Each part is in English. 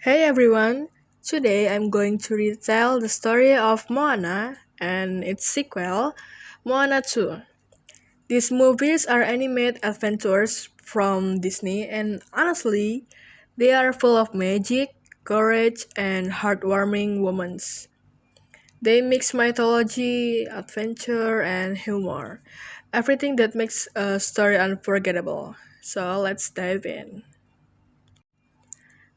Hey everyone! Today I'm going to retell the story of Moana and its sequel, Moana 2. These movies are animated adventures from Disney, and honestly, they are full of magic, courage, and heartwarming moments. They mix mythology, adventure, and humor. Everything that makes a story unforgettable. So let's dive in.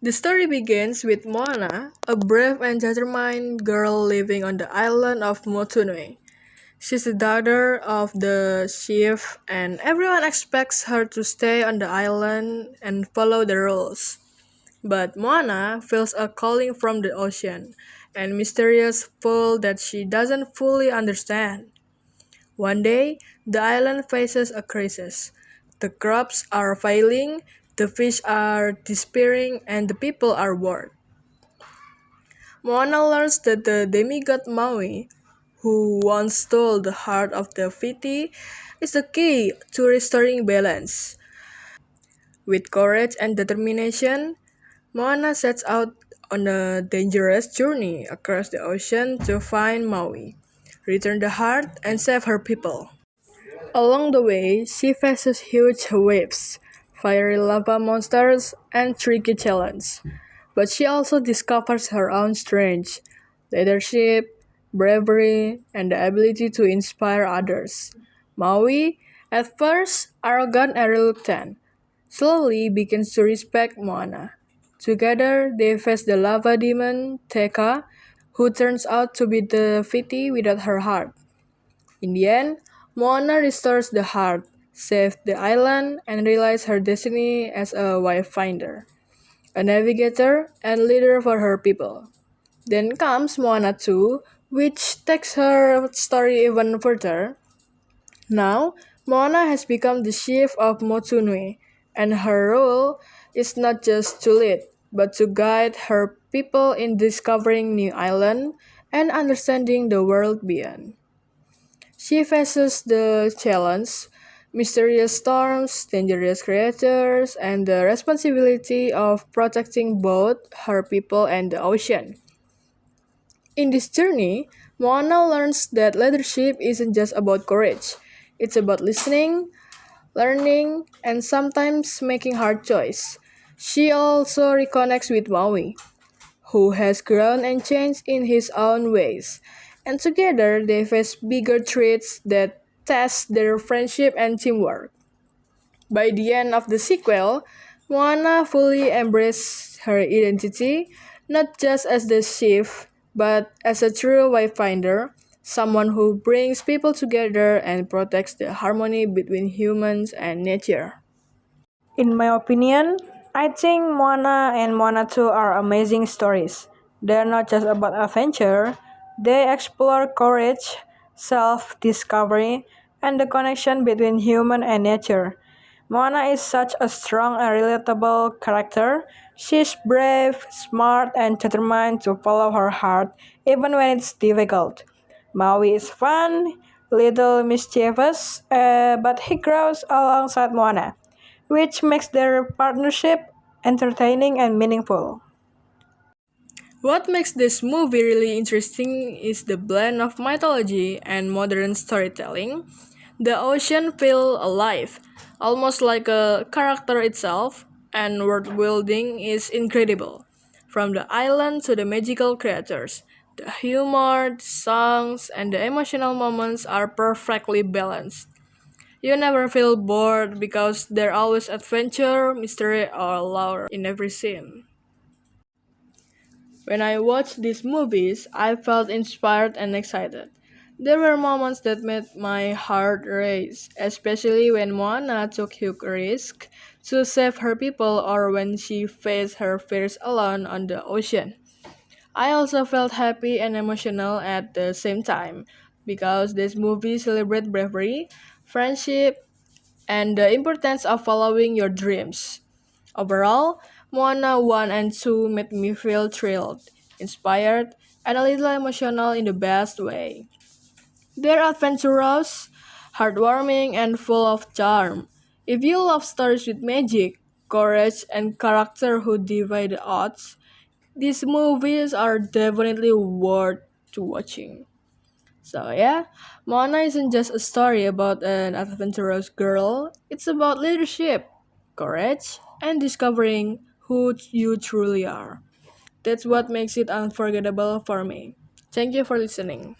The story begins with Moana, a brave and determined girl living on the island of Motunui. She's the daughter of the chief, and everyone expects her to stay on the island and follow the rules. But Moana feels a calling from the ocean, and mysterious pull that she doesn't fully understand. One day, the island faces a crisis. The crops are failing, the fish are disappearing, and the people are bored. Moana learns that the demigod Maui, who once stole the heart of the Fiti, is the key to restoring balance. With courage and determination, Moana sets out on a dangerous journey across the ocean to find Maui, return the heart, and save her people. Along the way, she faces huge waves, fiery lava monsters, and tricky challenges. But she also discovers her own strength, leadership, bravery, and the ability to inspire others. Maui, at first arrogant and reluctant, slowly begins to respect Moana. Together, they face the lava demon, Teka, who turns out to be the Fiti without her heart. In the end, Moana restores the heart, saves the island, and realizes her destiny as a wife finder, a navigator, and leader for her people. Then comes Moana 2, which takes her story even further. Now, Moana has become the chief of Motunui, and her role is not just to lead, but to guide her people in discovering new island and understanding the world beyond. She faces the challenge, mysterious storms, dangerous creatures, and the responsibility of protecting both her people and the ocean. In this journey, Moana learns that leadership isn't just about courage. It's about listening, learning, and sometimes making hard choices. She also reconnects with Maui, who has grown and changed in his own ways, and together they face bigger threats that test their friendship and teamwork. By the end of the sequel, Moana fully embraced her identity, not just as the chief, but as a true wayfinder, someone who brings people together and protects the harmony between humans and nature. In my opinion, I think Moana and Moana 2 are amazing stories. They're not just about adventure, they explore courage, self discovery, and the connection between human and nature. Moana is such a strong and relatable character. She's brave, smart, and determined to follow her heart even when it's difficult. Maui is fun, little mischievous, but he grows alongside Moana, which makes their partnership entertaining and meaningful. What makes this movie really interesting is the blend of mythology and modern storytelling. The ocean feels alive, almost like a character itself, and world building is incredible. From the island to the magical creatures, the humor, the songs, and the emotional moments are perfectly balanced. You never feel bored because there's always adventure, mystery, or lore in every scene. When I watched these movies, I felt inspired and excited. There were moments that made my heart race, especially when Moana took huge risk to save her people or when she faced her fears alone on the ocean. I also felt happy and emotional at the same time because this movie celebrates bravery, friendship, and the importance of following your dreams. Overall, Moana 1 and 2 made me feel thrilled, inspired, and a little emotional in the best way. They're adventurous, heartwarming, and full of charm. If you love stories with magic, courage, and character who defy the odds, These movies are definitely worth to watching. So yeah, Moana isn't just a story about an adventurous girl. It's about leadership, courage, and discovering who you truly are. That's what makes it unforgettable for me. Thank you for listening.